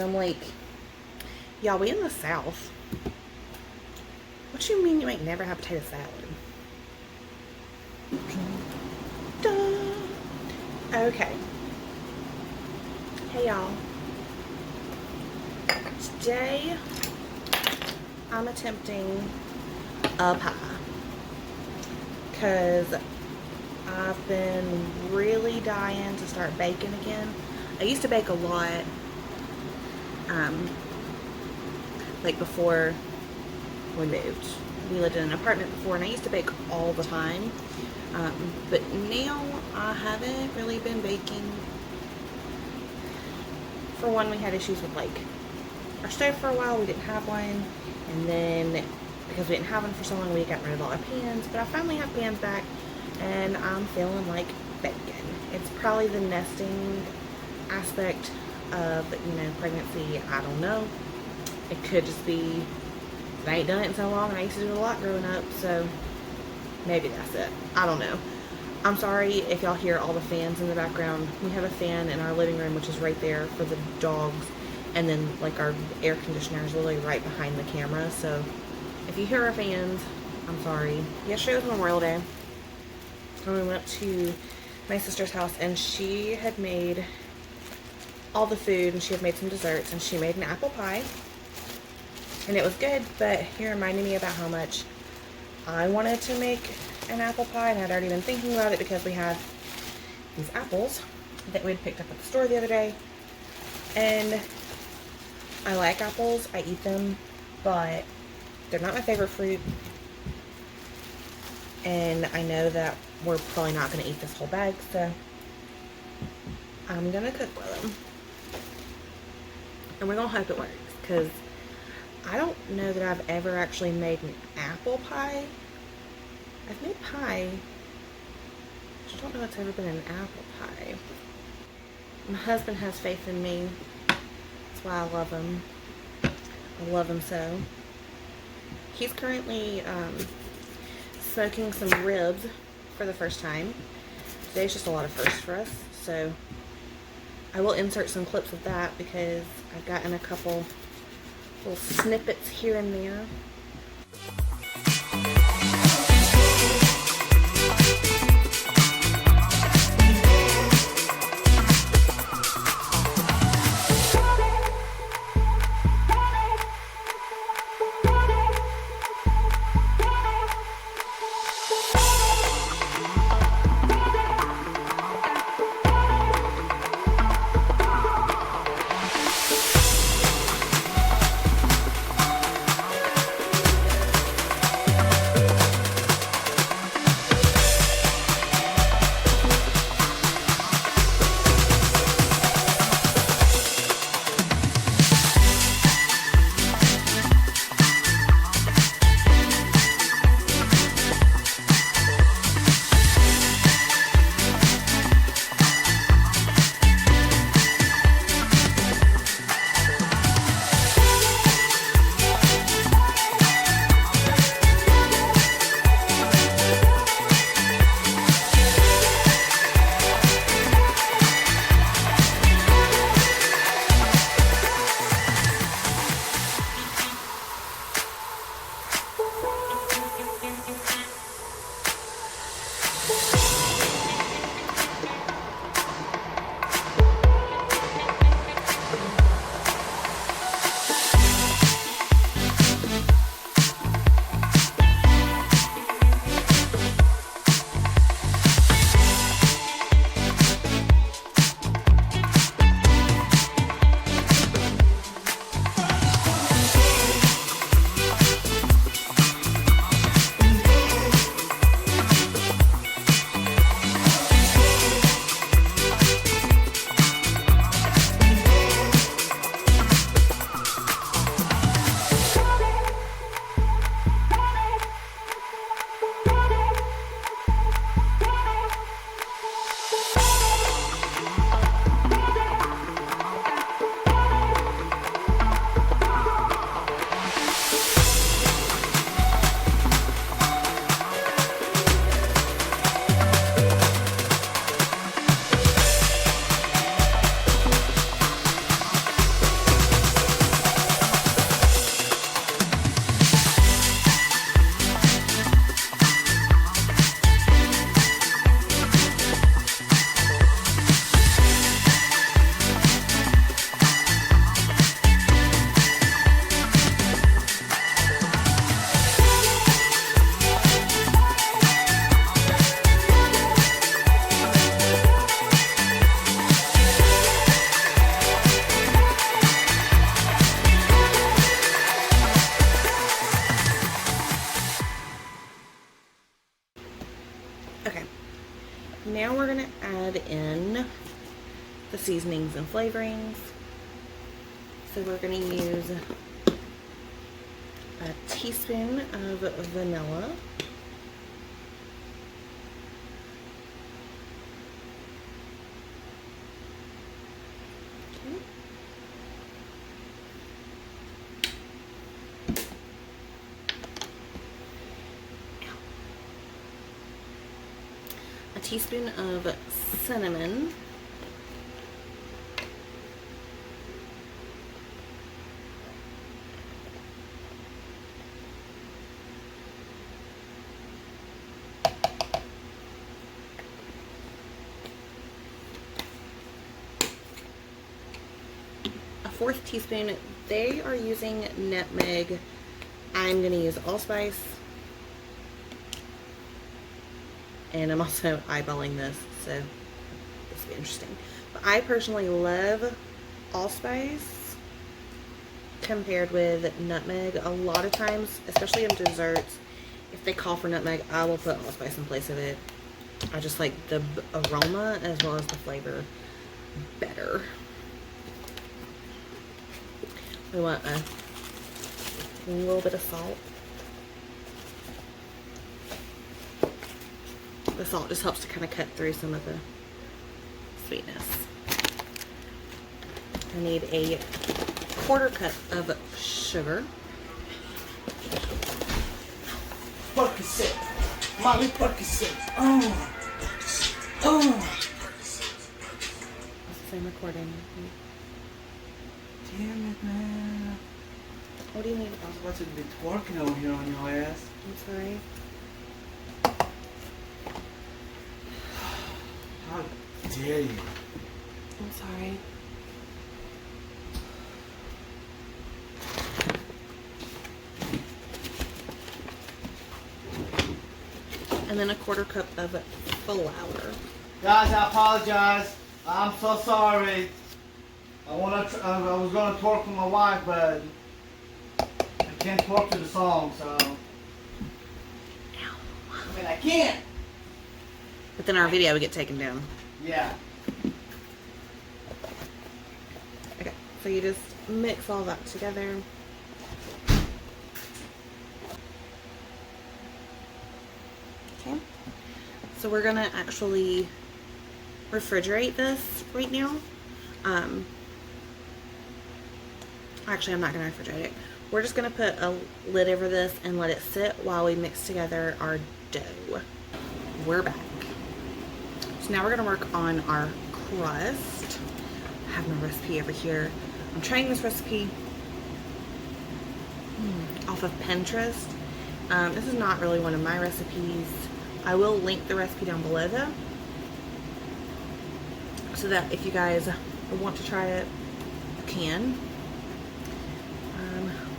I'm like, y'all, we in the South. What you mean you ain't never had potato salad? Duh. Okay. Hey, y'all. Today, I'm attempting a pie. Because I've been really dying to start baking again. I used to bake a lot. Like before we moved. We lived in an apartment before and I used to bake all the time. But now I haven't really been baking. For one, we had issues with like our stove for a while. We didn't have one. And then because we didn't have one for so long, we got rid of all our pans. But I finally have pans back and I'm feeling like bacon. It's probably the nesting aspect of, pregnancy. I don't know. It could just be I ain't done it in so long and I used to do it a lot growing up, so maybe that's it. I don't know. I'm sorry if y'all hear all the fans in the background. We have a fan in our living room, which is right there for the dogs, and then like our air conditioner is literally right behind the camera, so if you hear our fans, I'm sorry. Yesterday was Memorial Day and we went to my sister's house and she had made all the food and she had made some desserts and she made an apple pie and it was good, but he reminded me about how much I wanted to make an apple pie and I'd already been thinking about it because we had these apples that we'd picked up at the store the other day, and I like apples, I eat them, but they're not my favorite fruit, and I know that we're probably not going to eat this whole bag, so I'm going to cook with them. And we're going to hope it works, because I don't know that I've ever actually made an apple pie. I've made pie. I just don't know if it's ever been an apple pie. My husband has faith in me. That's why I love him. I love him so. He's currently smoking some ribs for the first time. Today's just a lot of firsts for us, so I will insert some clips of that because I've gotten a couple little snippets here and there. add in the seasonings and flavorings. So we're going to use a teaspoon of vanilla. A teaspoon of cinnamon. A fourth teaspoon. They are using nutmeg. I'm going to use allspice. And I'm also eyeballing this, so this will be interesting. But I personally love allspice compared with nutmeg. A lot of times, especially in desserts, if they call for nutmeg, I will put allspice in place of it. I just like the aroma as well as the flavor better. We want a little bit of salt. The salt just helps to kind of cut through some of the sweetness. I need a 1/4 cup of sugar. Percocet. Molly Percocet. It's the same recording. Damn it, man. What do you need? I was about to be twerking over here on your ass. I'm sorry. How dare you? I'm sorry. And then a 1/4 cup of flour. Guys, I apologize. I'm so sorry. I was gonna twerk with my wife, but I can't twerk to the song, so. I mean, I can't. But then our video would get taken down. Yeah. Okay, so you just mix all that together. Okay, so we're gonna actually refrigerate this right now. Actually, I'm not gonna refrigerate it. We're just gonna put a lid over this and let it sit while we mix together our dough. We're back. So now we're gonna work on our crust. I have my recipe over here. I'm trying this recipe off of Pinterest. This is not really one of my recipes. I will link the recipe down below though, so that if you guys want to try it, you can.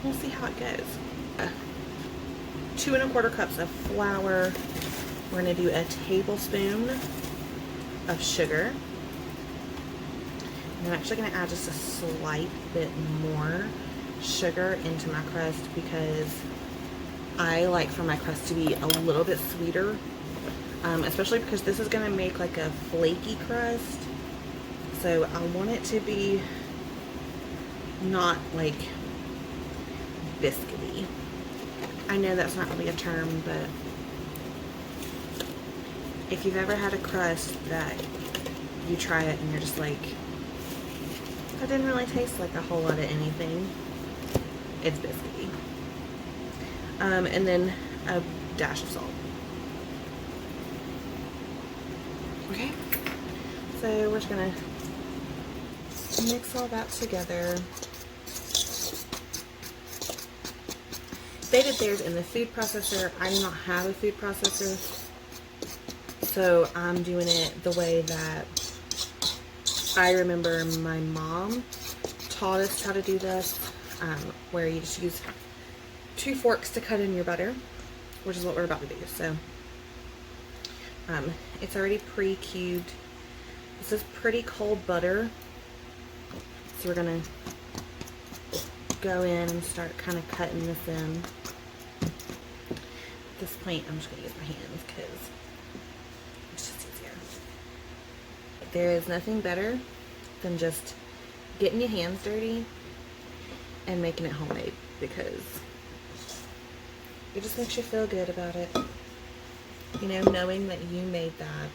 We'll see how it goes. 2 1/4 cups of flour. We're going to do a tablespoon of sugar. And I'm actually going to add just a slight bit more sugar into my crust because I like for my crust to be a little bit sweeter. Especially because this is going to make like a flaky crust. So I want it to be not like biscuity. I know that's not really a term, but if you've ever had a crust that you try it and you're just like, that didn't really taste like a whole lot of anything, it's biscuity. And then a dash of salt. Okay, so we're just gonna mix all that together. They did theirs in the food processor. I do not have a food processor, so I'm doing it the way that I remember my mom taught us how to do this, where you just use 2 forks to cut in your butter, which is what we're about to do. So it's already pre-cubed. This is pretty cold butter, so we're gonna go in and start kind of cutting this in. At this point, I'm just going to use my hands because it's just easier. there is nothing better than just getting your hands dirty and making it homemade, because it just makes you feel good about it. You know, knowing that you made that,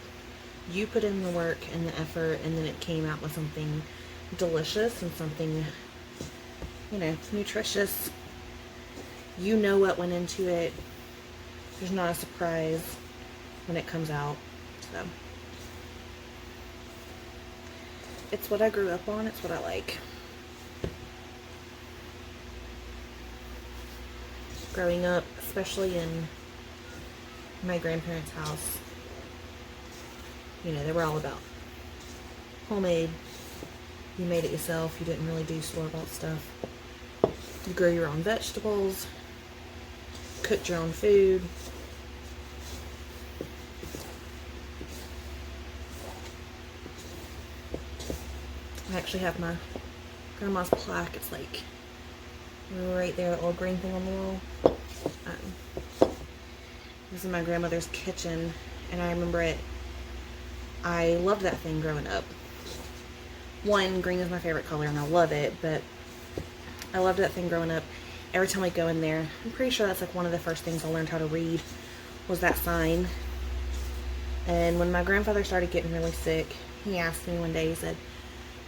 you put in the work and the effort, and then it came out with something delicious and something, you know, nutritious. You know what went into it. There's not a surprise when it comes out. So it's what I grew up on. It's what I like. Growing up, especially in my grandparents' house, you know, they were all about homemade. You made it yourself. You didn't really do store-bought stuff. You grew your own vegetables, cooked your own food. I actually have my grandma's plaque. It's like right there, the little green thing on the wall. This is my grandmother's kitchen, and I remember it. I loved that thing growing up. One, green is my favorite color, and I love it, but I loved that thing growing up. Every time I go in there, I'm pretty sure that's like one of the first things I learned how to read was that sign. And when my grandfather started getting really sick, he asked me one day, he said,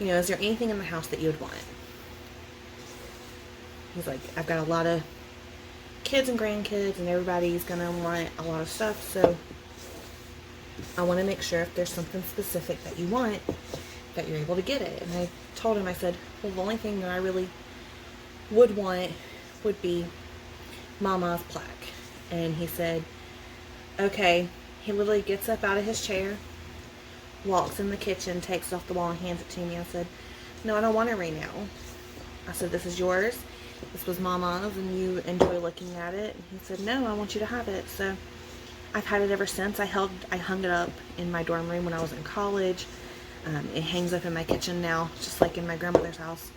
you know, is there anything in the house that you would want? He's like, I've got a lot of kids and grandkids, and everybody's gonna want a lot of stuff, so I want to make sure if there's something specific that you want, that you're able to get it. And I told him, I said, well, the only thing that I really would want would be Mama's plaque. And he said, okay. He literally gets up out of his chair, walks in the kitchen, takes it off the wall and hands it to me. I said, no, I don't want it right now. I said, this is yours. This was Mama's, and you enjoy looking at it. And he said, no, I want you to have it. So I've had it ever since. I hung it up in my dorm room when I was in college. It hangs up in my kitchen now, just like in my grandmother's house.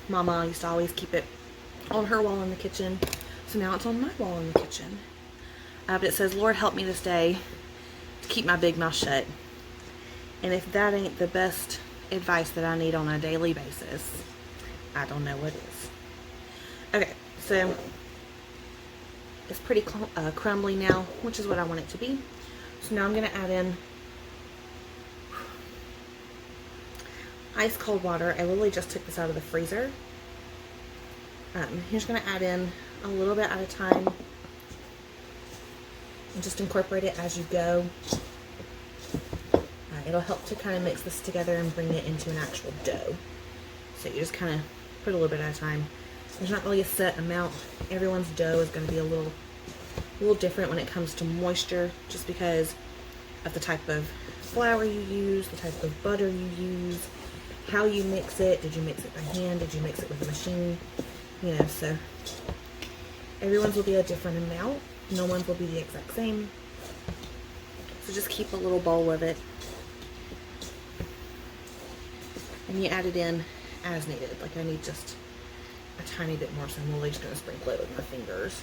Mama used to always keep it on her wall in the kitchen, so now it's on my wall in the kitchen. But it says, Lord, help me this day to keep my big mouth shut. And if that ain't the best advice that I need on a daily basis, I don't know what is. Okay, so it's pretty crumbly now, which is what I want it to be. So now I'm going to add in ice cold water. I literally just took this out of the freezer. You're just going to add in a little bit at a time and just incorporate it as you go. It'll help to kind of mix this together and bring it into an actual dough. So you just kind of put a little bit at a time. There's not really a set amount. Everyone's dough is going to be a little different when it comes to moisture, just because of the type of flour you use, the type of butter you use, how you mix it. Did you mix it by hand? Did you mix it with a machine? You know, so everyone's will be a different amount. No one's will be the exact same. So just keep a little bowl of it. And you add it in as needed. Like I need just a tiny bit more, so I'm really just going to sprinkle it with my fingers.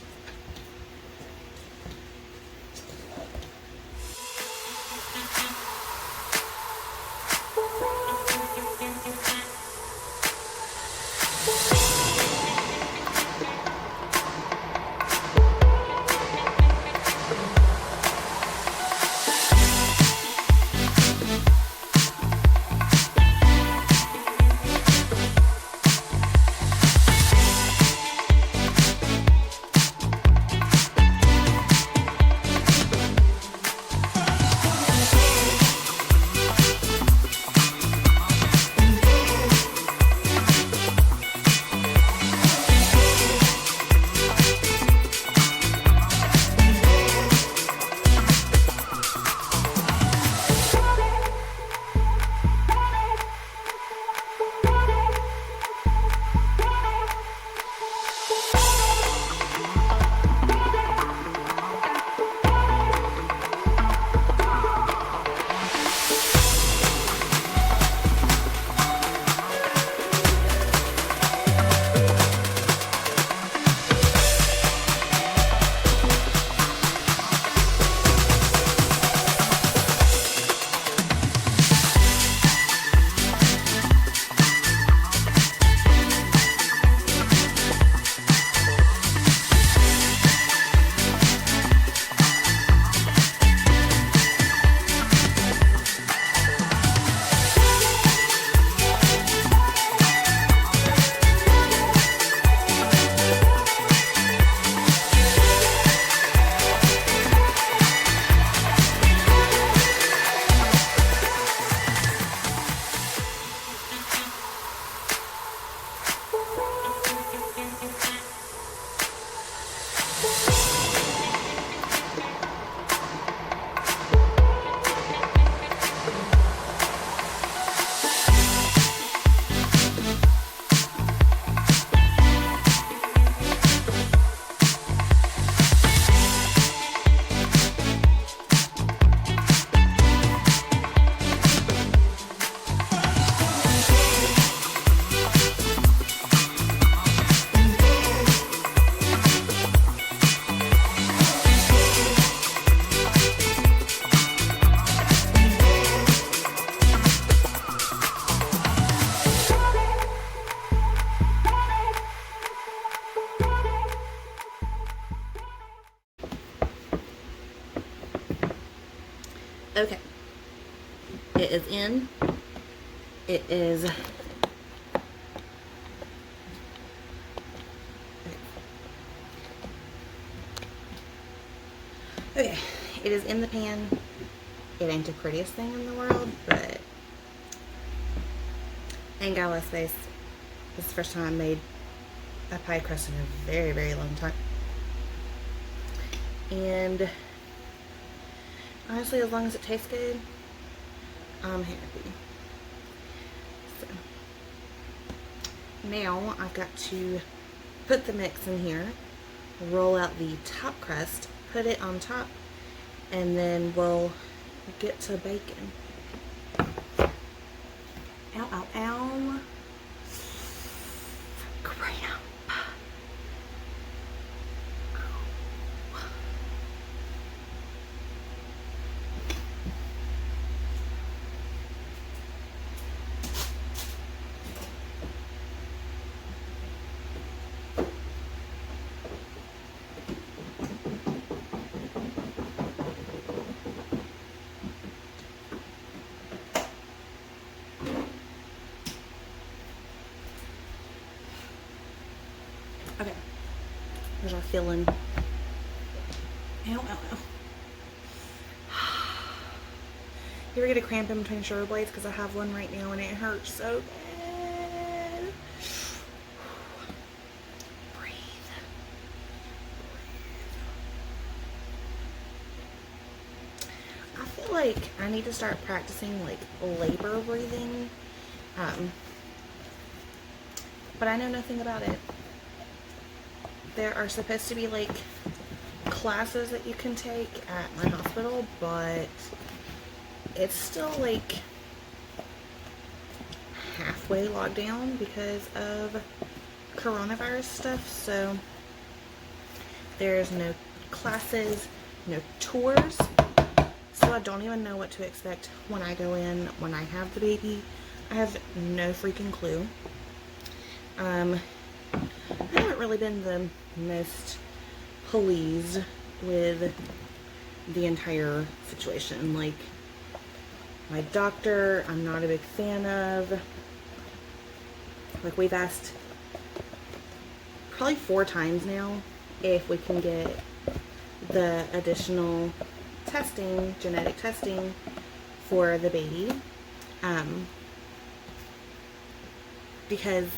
Okay. It is in. It is. Okay. It is in the pan. It ain't the prettiest thing in the world, but ain't got a lot of space. This is the first time I made a pie crust in a very, very long time. And honestly, as long as it tastes good, I'm happy. So now I've got to put the mix in here, roll out the top crust, put it on top, and then we'll get to baking. Ow, ow, ow. Cramp. Okay, there's our filling. Ow, ow, ow. You ever get a cramp in between shoulder blades? Because I have one right now and it hurts so bad. Breathe. I feel like I need to start practicing like labor breathing. But I know nothing about it. There are supposed to be like classes that you can take at my hospital, but it's still like halfway locked down because of coronavirus stuff. So there's no classes, no tours. So I don't even know what to expect when I go in, when I have the baby. I have no freaking clue. I haven't really been the most pleased with the entire situation. Like, my doctor, I'm not a big fan of. Like, we've asked probably 4 times now if we can get the additional testing, genetic testing for the baby. Because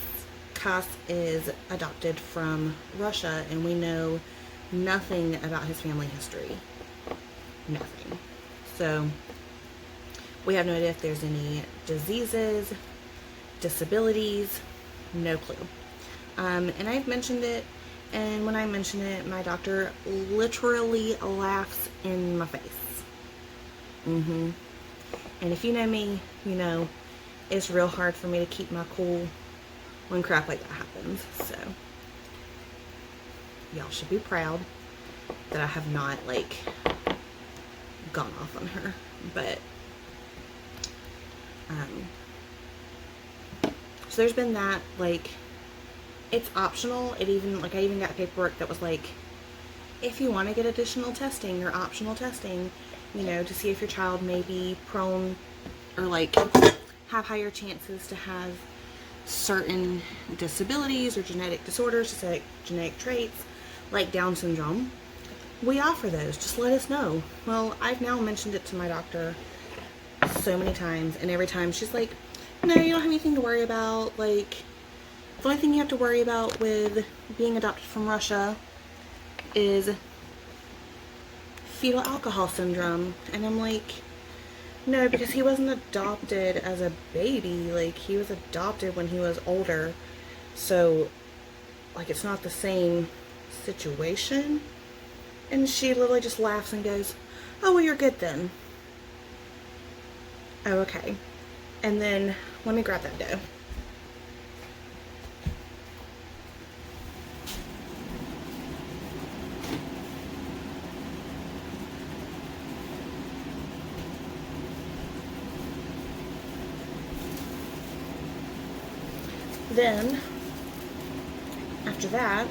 Cass is adopted from Russia and we know nothing about his family history. Nothing. So we have no idea if there's any diseases, disabilities, no clue. And I've mentioned it, and when I mention it, my doctor literally laughs in my face. And if you know me, you know it's real hard for me to keep my cool when crap like that happens. So y'all should be proud that I have not like gone off on her. But so there's been that. Like, it's optional. It even, like, I even got paperwork that was like, if you want to get additional testing or optional testing, you know, to see if your child may be prone or like have higher chances to have certain disabilities or genetic disorders, genetic traits like Down syndrome, we offer those. Just let us know. Well, I've now mentioned it to my doctor so many times, and every time she's like, no, you don't have anything to worry about. Like, the only thing you have to worry about with being adopted from Russia is fetal alcohol syndrome. And I'm like, no, because he wasn't adopted as a baby. Like, he was adopted when he was older. So, like, it's not the same situation. And she literally just laughs and goes, oh, well, you're good then. Oh, okay. And then, let me grab that dough. Then, after that,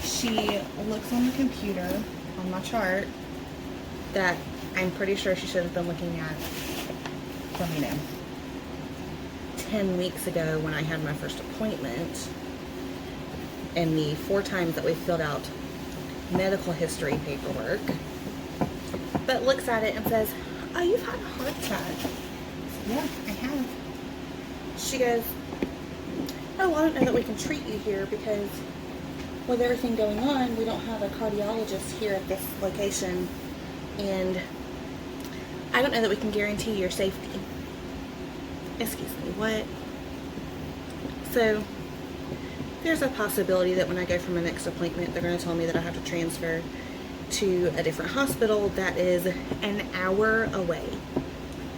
she looks on the computer, on my chart, that I'm pretty sure she should have been looking at from, 10 weeks ago when I had my first appointment, and the 4 times that we filled out medical history paperwork, but looks at it and says, oh, you've had a heart attack. Yeah, I have. She goes, oh, I don't know that we can treat you here because with everything going on, we don't have a cardiologist here at this location, and I don't know that we can guarantee your safety. Excuse me, what? So, there's a possibility that when I go for my next appointment, they're going to tell me that I have to transfer to a different hospital that is an hour away.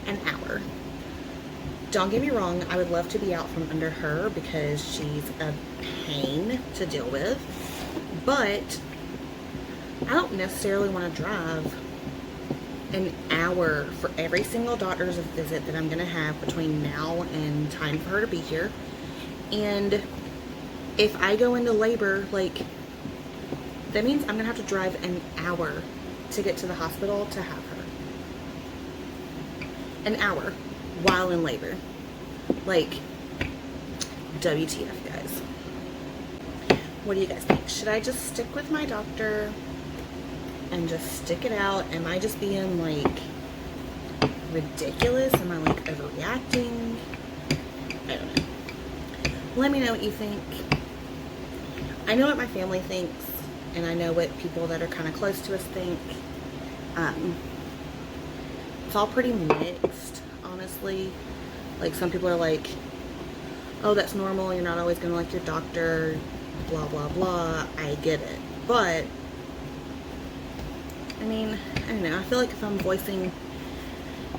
An hour. Don't get me wrong, I would love to be out from under her because she's a pain to deal with, but I don't necessarily want to drive an hour for every single doctor's visit that I'm going to have between now and time for her to be here. And if I go into labor, like, that means I'm going to have to drive an hour to get to the hospital to have her. An hour while in labor. Like, WTF, guys. What do you guys think? Should I just stick with my doctor and just stick it out? Am I just being, like, ridiculous? Am I, like, overreacting? I don't know. Let me know what you think. I know what my family thinks, and I know what people that are kind of close to us think. It's all pretty mixed, honestly. Like, some people are like, oh, that's normal, you're not always going to like your doctor, blah, blah, blah. I get it. But, I mean, I don't know. I feel like if I'm voicing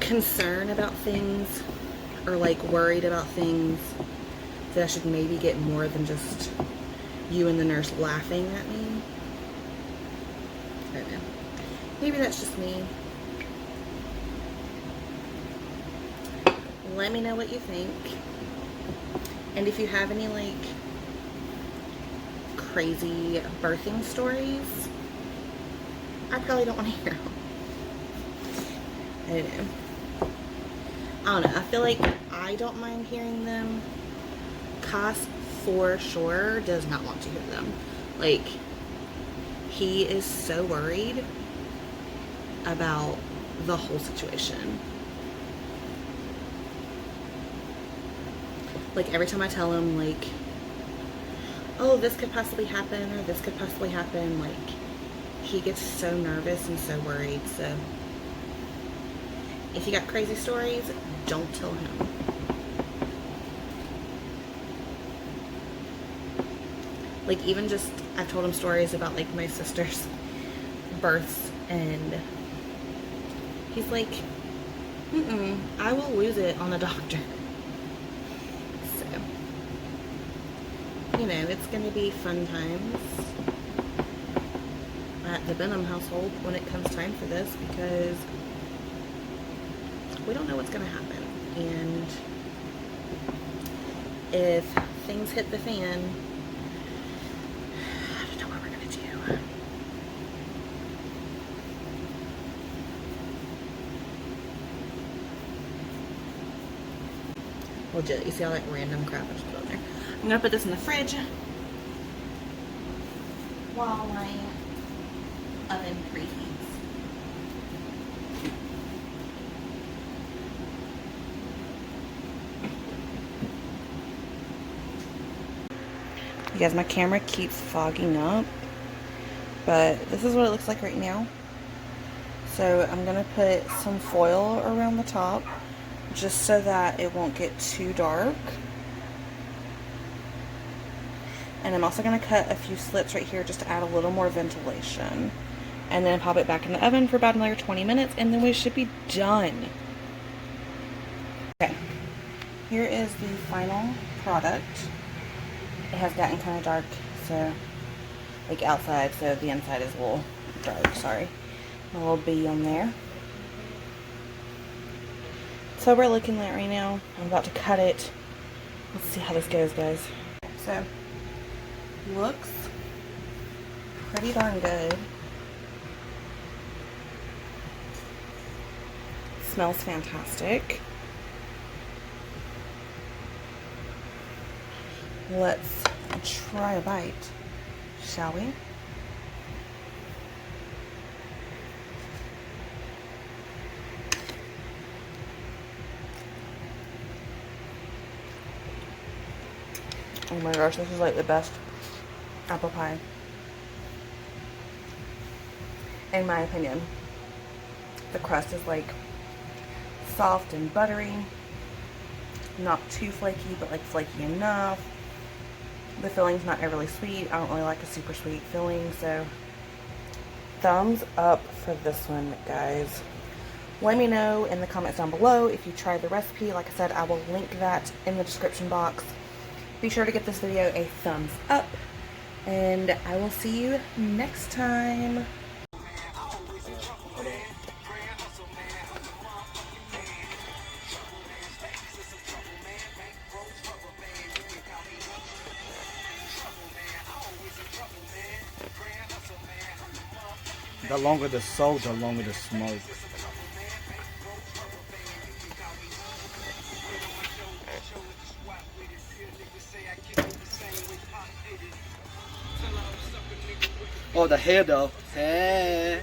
concern about things, or, like, worried about things, that I should maybe get more than just you and the nurse laughing at me. I don't know. Maybe that's just me. Let me know what you think. And if you have any, like, crazy birthing stories, I probably don't want to hear them. I don't know. I don't know. I feel like I don't mind hearing them. Cass for sure does not want to hear them. Like, he is so worried about the whole situation. Like, every time I tell him, like, oh, this could possibly happen, or this could possibly happen, like, he gets so nervous and so worried. So, if you got crazy stories, don't tell him. Like, even just, I've told him stories about, like, my sister's births, and he's like, I will lose it on the doctor. So, you know, it's going to be fun times at the Benham household when it comes time for this, because we don't know what's going to happen. And if things hit the fan, I don't know what we're going to do. Legit, you see all that random crap I just put on there. I'm going to put this in the fridge while my oven preheats. You guys, my camera keeps fogging up, but this is what it looks like right now. So I'm going to put some foil around the top just so that it won't get too dark. And I'm also going to cut a few slits right here just to add a little more ventilation. And then pop it back in the oven for about another 20 minutes, and then we should be done. Okay, here is the final product. It has gotten kind of dark, so, like, outside, so the inside is a little dark, sorry. A little bee on there. So we're looking at it right now. I'm about to cut it. Let's see how this goes, guys. So, looks pretty darn good. smells fantastic. Let's try a bite, shall we? Oh my gosh, this is like the best apple pie, in my opinion. The crust is like soft and buttery, not too flaky, but like flaky enough. The filling's not overly sweet. I don't really like a super sweet filling, so thumbs up for this one, guys. Let me know in the comments down below if you tried the recipe. Like I said, I will link that in the description box. Be sure to give this video a thumbs up, and I will see you next time. The longer the soak, the longer the smoke. Oh, the hair though. Hey.